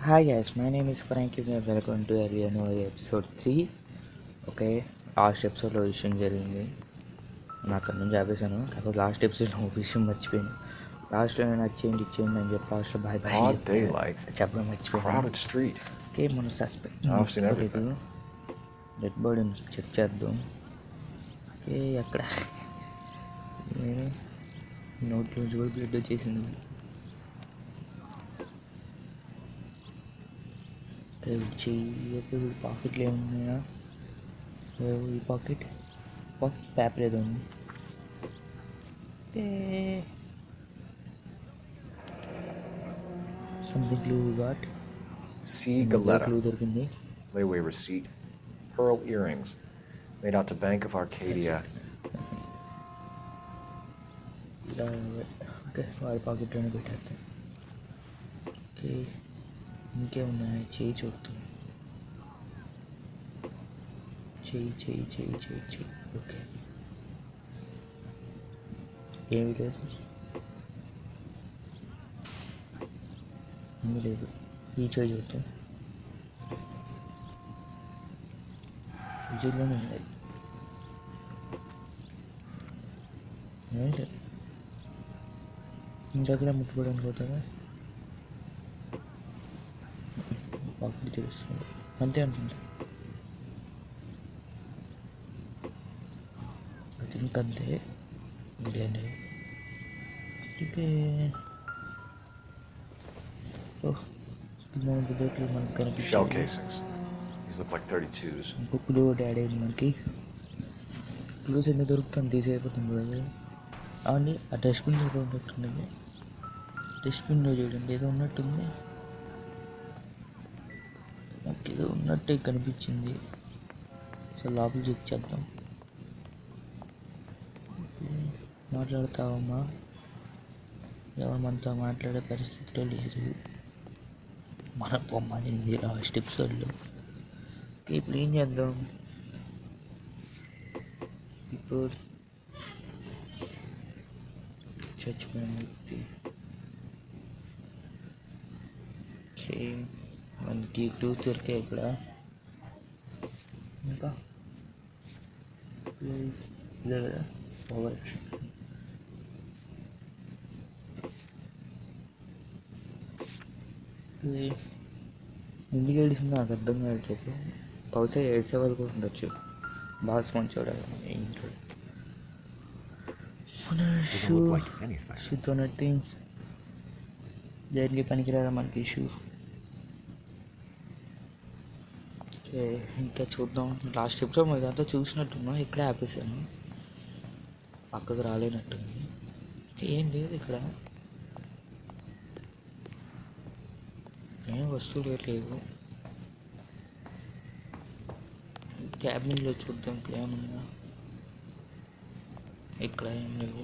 Hi guys, my name is Franky Melon. Welcome to NOIRE episode 3. Okay, last ఎపిసోడ్లో విషయం జరిగింది. నాకు అక్కడ నుంచి ఆపేసాను. కాకపోతే లాస్ట్ ఎపిసోడ్లో ఒక విషయం మర్చిపోయాను. లాస్ట్లో నేను ఇచ్చేయండి అని చెప్పి లాస్ట్లో బాయ్ చెప్పడం మర్చిపోయాను. ఓకే, మనం సస్పెక్ట్ లేదు. డెడ్ బాడీని చెక్ చేద్దాం. ఓకే, అక్కడ నోట్లో నుంచి కూడా బ్లడ్ వచ్చేసింది. చెయ్యి పాకెట్లు ఏమున్నాయా? ఈ పాకెట్ పేపర్ ఏదో ఉంది. Something clue got. క్లూ దొరికింది. Layaway receipt. Pearl earrings. Made out to Bank of Arcadia. Okay, వాడి పాకెట్లోనే పెట్టేస్తాం. ఓకే, ఇంకేమున్నాయి? చెయ్యి చూస్తాం. చెయ్యి. ఓకే, ఏమీ లేదు. ఏమీ లేదు. ఈ చెయ్యి చూస్తాం. ఈ చెయ్యిలోనే ఉన్నాయి. ఏంటి ఇంతకనే ముట్టుకోవడానికి పోతాగా? పాకెట్ తెలుస్తుంది అంతే అనుకుంటా. ఇంకంతే బిర్యానీ. మనకు కనిపించాయి. ఇంకొకలు డాడీ మనకి క్లూస్ ఎన్ని దొరుకుతుంది తీసేయకపోతుంది కదా. అవన్నీ ఆ డస్ట్బిన్ ఏదో ఉన్నట్టుంది. డస్ట్బిన్లో చూడండి ఏదో ఉన్నట్టుంది. నాకు ఏదో ఉన్నట్టే కనిపించింది. సో లోపల చెక్ చేద్దాం. మాట్లాడతావమ్మా? ఎవరు మనతో మాట్లాడే పరిస్థితిలో లేదు. మన పొమ్మనింది లాస్ట్ ఎపిసోడ్లో. ఓకే, ఇప్పుడు ఏం చేద్దాం? ఇప్పుడు చచ్చిపోయిన వ్యక్తి. ఓకే, మనకి క్లూ దొరికాయి ఇక్కడ. ఇంకా ఇదే కదా ఓవర్ యాక్షన్. ఎందుకు ఏడిసిందో నాకు అర్థం కావట్లేదు. బహుశా ఏడ్సే వాళ్ళు కూడా ఉండొచ్చు. బాగా మంచోడు ఇంట్లో. షూతో నథింగ్. దేనికి పనికిరాదా మనకి షూ. ఓకే, ఇంకా చూద్దాం. లాస్ట్ ఎపిసోడ్ మరి అంతా చూసినట్టున్నా. ఇక్కడే ఆపేసాను. పక్కకు రాలేనట్టుంది. ఏం లేదు ఇక్కడ. ఏం వస్తువులు లేవు. క్యాబిన్లో చూద్దాం ఏమన్నా. ఇక్కడ ఏం లేవు.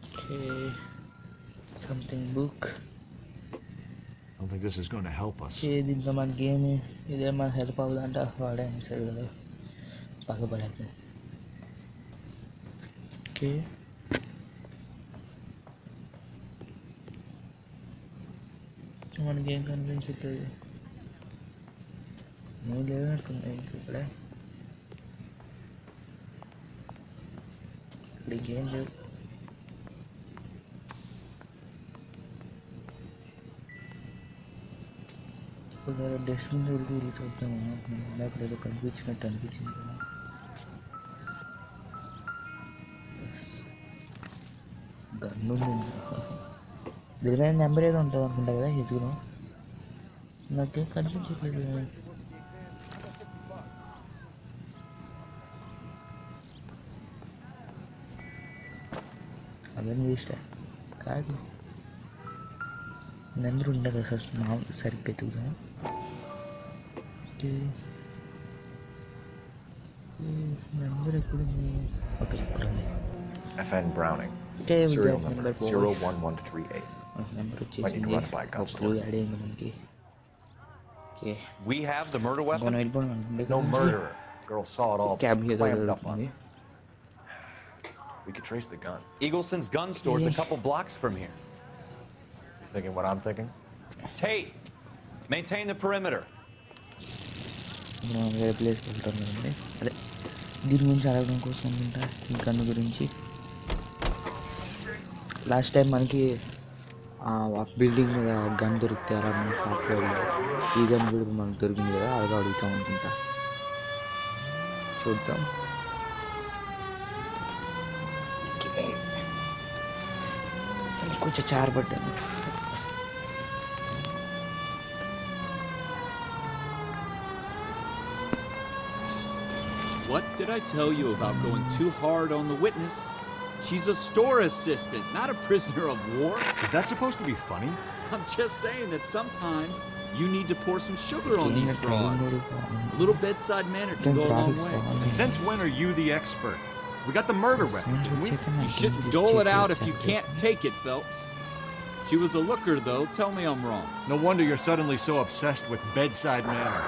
Okay, something book. దీంట్లో మనకి ఏమి ఇదే మన హెల్ప్ అవ్వదంట. వాడే సరే కదా, పక్క పడేద్దాం. ఓకే, మనకేం కనిపించట్లేదు. నేను లేనట్టున్నాయి ఇక్కడ. ఇంకేం లేవు. ఒకసారి డస్ట్బిన్ వరకు వెళ్ళి చూద్దాము. అక్కడ ఏదో కనిపించినట్టు అనిపించింది కదా. గన్ను దీని నెంబర్ ఏదో ఉంటుంది అనుకుంటా కదా ఎదుగును. నాకేం కనిపించట్లేదు. అవన్నీ వేస్టా కాదు. నెంబర్ ఉండదు ఫస్ట్ మామూలు సరిగ్గా ఎదుగుదా. నెంబర్ ఎక్కడుంది? ఓకే, ఇక్కడ ఉంది. FN Browning. Serial number 01138. Number వచ్చేసింది. యాడ్ అయింది మనకి. We have the murder weapon. No murderer. Girl saw it all. Cab here. We could trace the gun. Eagleson's gun store's a couple blocks from here. You thinking what I'm thinking? Tate, maintain the perimeter. మనం వేరే ప్లేస్కి వెళ్తాం కదండి. అదే దీని గురించి అడగడం కోసం అనుకుంటా ఈ గన్ను గురించి. లాస్ట్ టైం మనకి బిల్డింగ్ మీద గన్ దొరికితే అలా మనం షాప్లో వెళ్ళి ఈ గన్ కూడా మనకు దొరికింది కదా, అదిగా అడుగుతాం అనుకుంటా. చూద్దాం. కొంచెం చారబడ్డాను. What did I tell you about going too hard on the witness? She's a store assistant, not a prisoner of war. Is that supposed to be funny? I'm just saying that sometimes you need to pour some sugar on these broads. A little bedside manner can go a long way. And since when are you the expert? We got the murder weapon, didn't we? You shouldn't dole it out if you can't take it, Phelps. She was a looker, though. Tell me I'm wrong. No wonder you're suddenly so obsessed with bedside manner.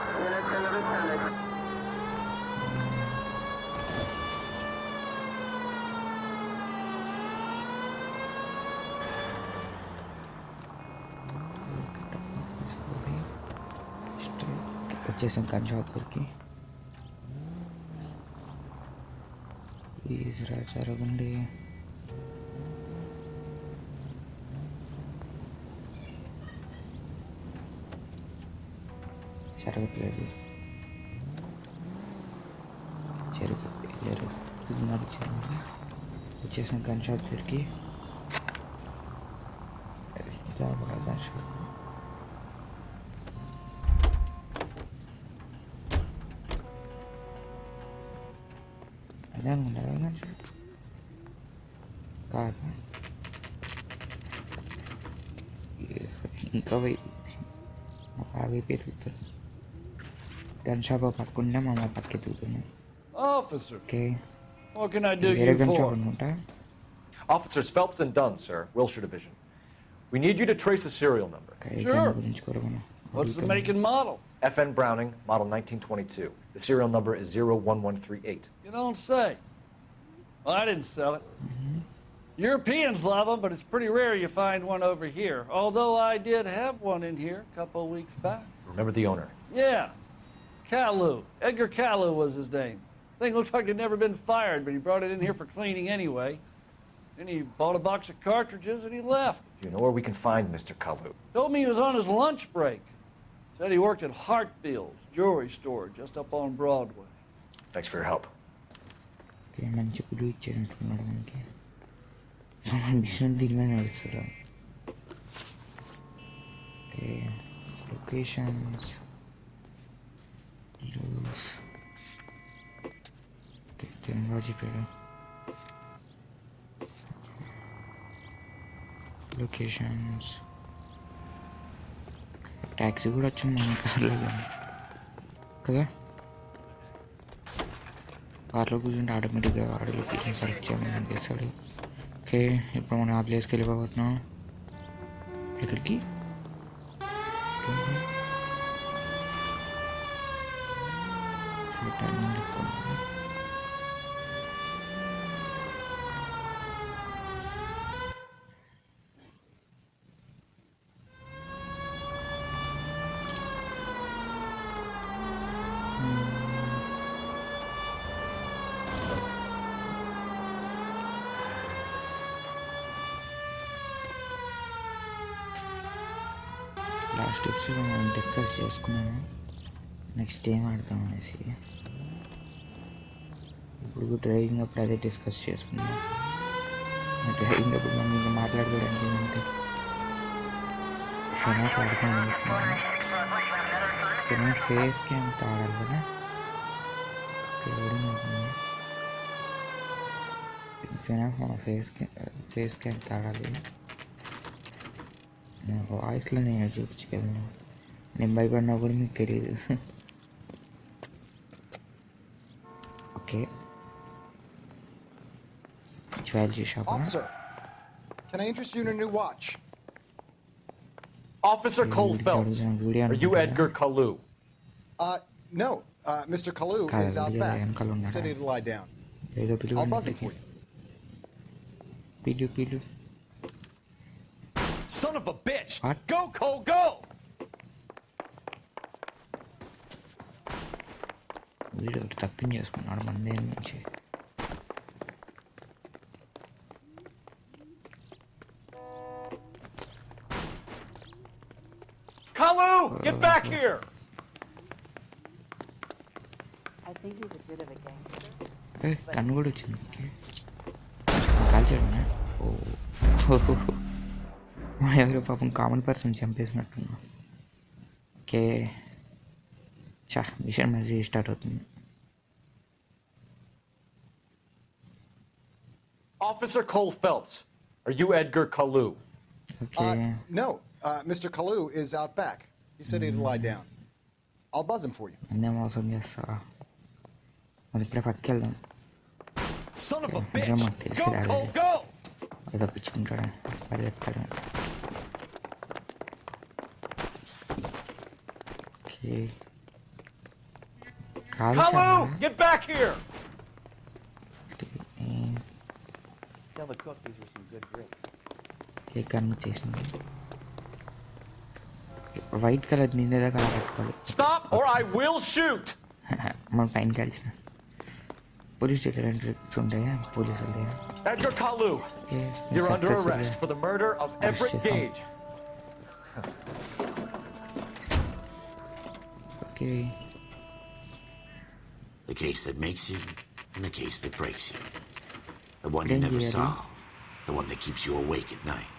వచ్చేసాం కానీ shop దగ్గరికి. Please రా జరగండి. జరగట్లేదు. వచ్చేసాం gun shop దగ్గరికి. Gun shop అదే అనుకుంటా గన్ షాప్ కాదు. ఇంకా మా వైపు ఎదుగుతుంది. గన్ షాప్ పట్టుకుంటే మా పక్క ఎదుగుతున్నాం. Officer, okay, what can I do వేరే you గన్ షాప్ for? అనుకుంటా. Officers Phelps and Dunn, sir, Wilshire Division. We need you to trace a serial number. Sure. Gun గురించి కూడా మనం What's the make and model? FN Browning, model 1922. The serial number is 01138. You don't say. Well, I didn't sell it. Europeans love them, but it's pretty rare you find one over here. Although I did have one in here a couple of weeks back. Remember the owner? Yeah, Calu. Edgar Calu was his name. Thing looked like he'd never been fired, but he brought it in here for cleaning anyway. Then he bought a box of cartridges and he left. Do you know where we can find Mr. Kalu? Told me he was on his lunch break. Said he worked at Hartfield's jewelry store just up on Broadway. Thanks for your help. Okay, మంచి కులు ఇచ్చేటట్టున్నాడు మనకి. Machine దీనిలో నడుస్తారు. Okay, locations చెప్పాడు. Locations taxi కూడా వచ్చింది మన కార్లో కదా. కార్లో కూర్చుంటే ఆటోమేటిక్గా ఆడే లొకేషన్ సెలెక్ట్ చేయమని చేస్తాడు. ఓకే, ఇప్పుడు మనం ఆ ప్లేస్కి వెళ్ళిపోతున్నాం. ఎక్కడికి? లాస్ట్ ఎపిసోడ్లో మనం డిస్కస్ చేసుకున్నాము నెక్స్ట్ ఏం ఆడతాం అనేసి. ఇప్పుడు డ్రైవింగ్ అప్పుడు అదే డిస్కస్ చేసుకున్నాం. డ్రైవింగ్ అప్పుడు మనం ఇంకా మాట్లాడుకోవడానికి ఏంటంటే ఫెనాఫ్ ఆడతాం అనుకుంటున్నాను. ఫెనాఫ్ ఫేస్కి ఎంత ఆడాలి కదా. ఫెనాఫ్ మన ఫేస్కి ఎంత ఆడాలి. వాయిస్లో నేను చూపించగలను. నేను భయపడినా కూడా మీకు తెలియదు. Okay, jewellery shop. Officer, can I interest you in a new watch? Officer Cole Phelps, are you Edgar Kalu? No. Mr. Kalu is out back. He said he'd lie down. I'll buzz him for you. పిలు Son of a bitch! What? Go, Cole, go! వీడు ఒకటి తప్పించేసుకున్నాడు మన దగ్గర నుంచి. Kalu, get back here! I think he's a bit of a gangster. కన్ను కూడా వచ్చింది. కాల్చాడు. ఓ మా ఎవరో పాపం కామన్ పర్సన్ చంపేసినట్టున్నా. ఓకే మిషన్ మళ్ళీ రీస్టార్ట్ అవుతుంది. Officer Cole Phelps, are you Edgar Kalu? Okay No, Mr. Kalu is out back. He said he'd lie down. I'll buzz him for you. అన్నీ మోసం చేస్తావా? మరి ఇప్పుడే పక్కకి వెళ్దాం. Son of a Okay, bitch! come on, Go, let's get Cole, out go! అది తప్పించుకుంటాడు, పరిగెత్తాడు. Okay Kalu, get back here! Tell the cook these were some good drinks. కన్ను చేసింది. వైట్ కలర్ నిండేదా కలర్ కట్టుకోవాలి. Stop or I will shoot! మన పైన కలిసిన police station ఉంటాయా పోలీసులు. Edgar Kalu, you're under arrest for the murder of Everett Gage. Okay The case that makes you and the case that breaks you. The one you Thank never you, Eddie. solve. The one that keeps you awake at night.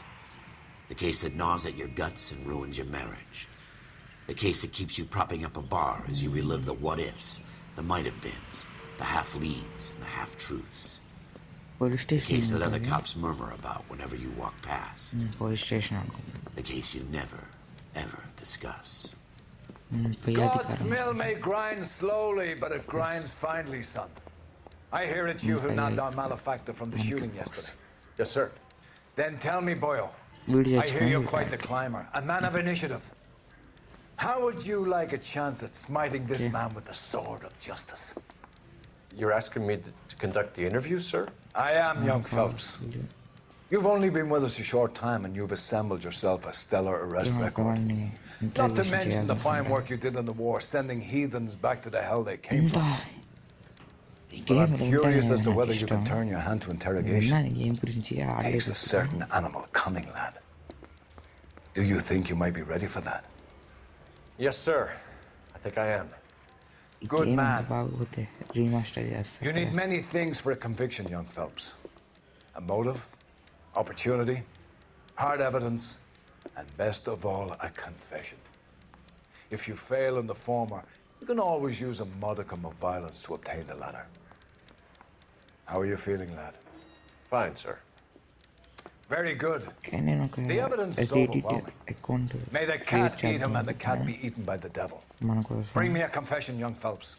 The case that gnaws at your guts and ruins your marriage. The case that keeps you propping up a bar as you relive the what-ifs, the might-have-beens, the half-leads, and the half-truths. Police The case that other station cops murmur about whenever you walk past. Police station అనుకుంటా. The case you never, ever discuss. పోయి God's అధికారం. mill may grind slowly, but it grinds finely, son. I hear it's you who knocked down Malefactor from the shooting yesterday. Yes, sir. Then tell me, Boyle, వీడు I hear you're చచ్చిపోయి quite the climber, a man of initiative. How would you like a chance at smiting this man with the sword of justice? You're asking me to conduct the interview, sir? I am, young Phelps. You've only been with us a short time and you've assembled yourself a stellar arrest record. Not to mention the fine work you did in the war, sending heathens back to the hell they came from. But I'm curious as to whether you can turn your hand to interrogation. Game గురించి Takes a certain animal cunning, lad. Do you think you might be ready for that? Yes, sir. I think I am. Good man. బాగోతే remaster You చేస్తా. need many things for a conviction, young Phelps. A motive, opportunity, hard evidence, and best of all, a confession. If you fail in the former, you can always use a modicum of violence to obtain the latter. How are you feeling, lad? Fine, sir. Very good. కానీ నేను ఒక The evidence is Reddit overwhelming. Account May the cat eat him and the cat be eaten by the devil. మన కోసం Bring me a confession, young Phelps.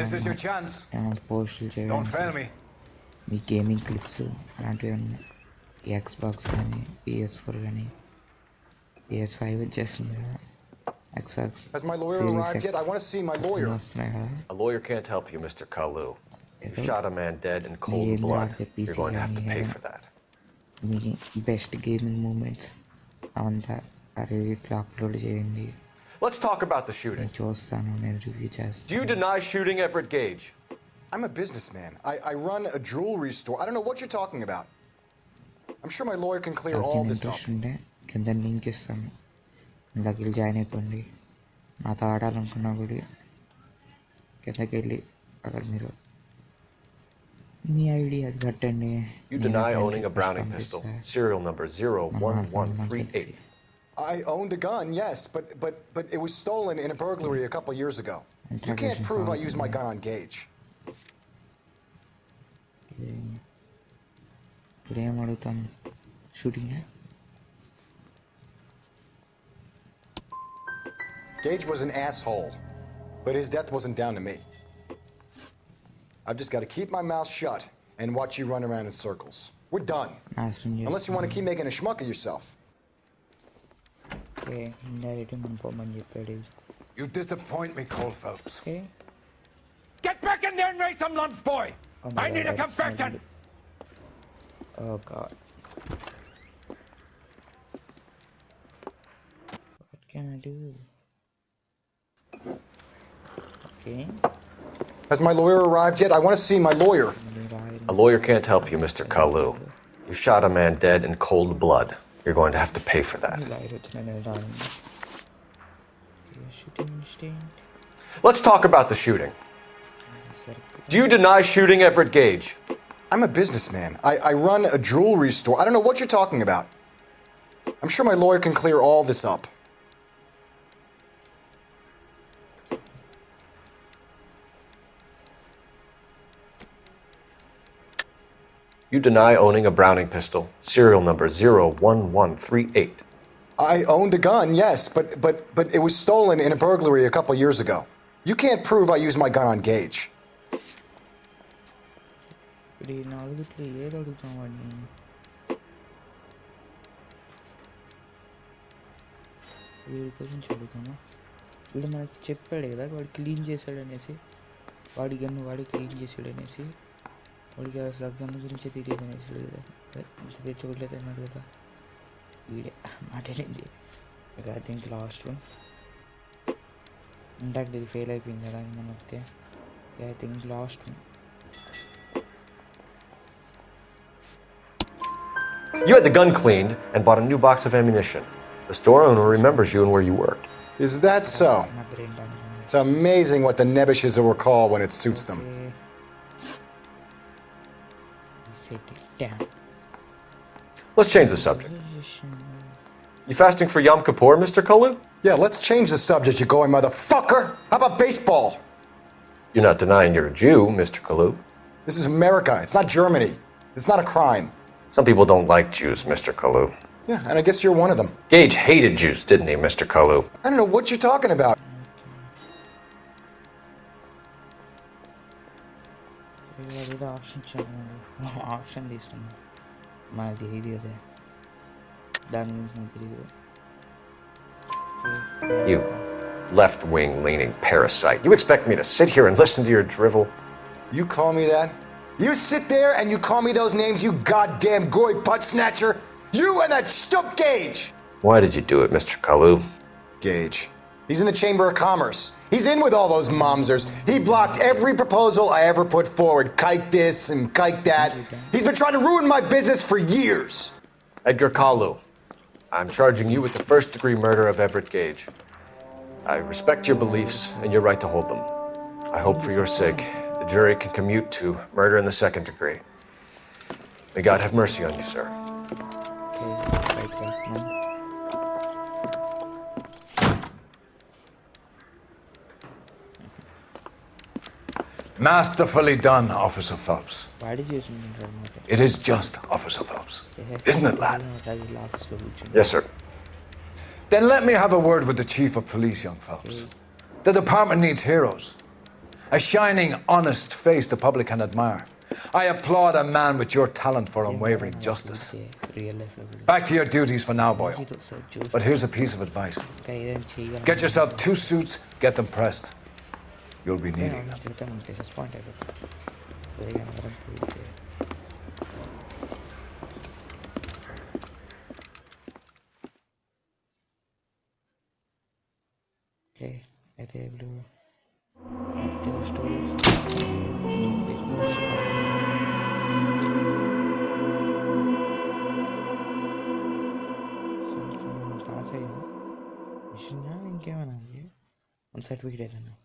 This is your chance. ఏమైనా పోస్టులు Don't fail చేయడానికి me. మీ gaming clips అలాంటివి ఉన్నాయి. Xbox కానీ PS4 కానీ PS5 వచ్చేస్తుంది కదా, Xbox Has my lawyer Series arrived yet? X I want to see my lawyer. వస్తున్నాయి కదా. A lawyer can't help you, Mr. Kalu. You Hello? shot a man dead in cold Yeah, blood. not the You're going to have to PC pay game. for that. మీ best gaming moments అవంతా రెడిట్లో upload చేయండి. Let's talk about the shooting. నేను చూస్తాను, నేను review Do you చేస్తాను. deny shooting Everett Gage? I'm a businessman. I run a jewelry store. I don't know what you're talking about. I'm sure my lawyer can clear all this up. Interest ఉంటే కింద link ఇస్తాను, ఇందాక వెళ్ళి join అయిపోండి. నాతో ఆడాలనుకున్నా కూడా కిందకి వెళ్ళి అక్కడ మీరు మీ ఐడి అది కట్టండి. You deny owning a Browning pistol, serial number 01138. I owned a gun, yes, but it was stolen in a burglary a couple years ago. You can't prove I used my gun on Gage. ఇప్పుడు ఏం అడుగుతాం, shooting Gage was an asshole, but his death wasn't down to me. I've just got to keep my mouth shut and watch you run around in circles. We're done. Unless you want to keep making a schmuck of yourself. You disappoint me, Cole Phelps. Okay. Get back in there and raise some lumps, boy! I need a confession! Oh god. What can I do? Okay. Has my lawyer arrived yet? I want to see my lawyer. A lawyer can't help you, Mr. Kalu. You shot a man dead in cold blood. You're going to have to pay for that. Let's talk about the shooting. Do you deny shooting Everett Gage? I'm a businessman. I run a jewelry store. I don't know what you're talking about. I'm sure my lawyer can clear all this up. You deny owning a Browning pistol, serial number 01138. I owned a gun, yes, but it was stolen in a burglary a couple years ago. You can't prove I used my gun on Gage. వీడు మనకి చెప్పాడు కదా వాడు clean చేశాడనేసి వాడి gun వాడు clean చేశాడనేసి వాడికి అసలు ఆ గన్ను గురించి తెలియదు అనేసి కదా తెచ్చుకోవట్లేదు అన్నాడు కదా వీడే మాట్లాడింది I think last one intact ఇది ఫెయిల్ అయిపోయింది కదా మనం వస్తే I think last one. You had the gun cleaned and bought a new box of ammunition. The store owner remembers you and where you worked. Is that so? It's amazing what the Nebushes will recall when it suits them. Let's change the subject. You fasting for Yom Kippur, Mr. Kalu? Yeah, let's change the subject, you going motherfucker. How about baseball? You're not denying you're a Jew, Mr. Kalu. This is America. It's not Germany. It's not a crime. Some people don't like Jews, Mr. Kalu. Yeah, and I guess you're one of them. Gage hated Jews, didn't he, Mr. Kalu? I don't know what you're talking about. Option తీసుకున్నా మాకు తెలియదు కదా దాని గురించి నాకు తెలియదు. You left-wing leaning parasite. You expect me to sit here and listen to your drivel? You call me that? You sit there and you call me those names, you goddamn goy butt snatcher? You and that stup Gage! Why did you do it, Mr. Kalu? Gage. He's in the Chamber of Commerce. He's in with all those momsers. He blocked every proposal I ever put forward. Kike this and kike that. He's been trying to ruin my business for years. Edgar Kalu, I'm charging you with the first-degree murder of Everett Gage. I respect your beliefs and your right to hold them. I hope for your sake the jury can commute to murder in the second degree. May God have mercy on you, sir. Masterfully done, Officer Phelps. It is just Officer Phelps. Isn't it, lad? Yes, sir. Then let me have a word with the Chief of Police, young Phelps. The department needs heroes. A shining, honest face the public can admire. I applaud a man with your talent for unwavering justice. Back to your duties for now, boyo. But here's a piece of advice. Get yourself 2 suits, get them pressed. You'll be needing them. Okay, అయితే ఇప్పుడు stories pass అయ్యింది mission ఇంకేమైనా ఉంది one certificate ఏదన్నా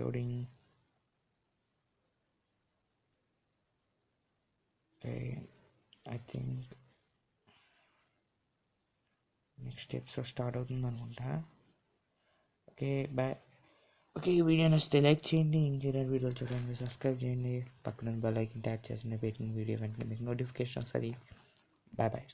loading okay I think next episode start అవుతుంది అనుకుంటా. Okay bye. Okay ఈ video నచ్చితే లైక్ చేయండి, ఇంజనీర్ వీడియోలు చూడండి, సబ్స్క్రైబ్ చేయండి, పక్కన బెల్ ఐకాన్ ట్యాప్ చేసి పెట్టిన వీడియో వెంటనే మీకు నోటిఫికేషన్ వస్తుంది. Bye bye.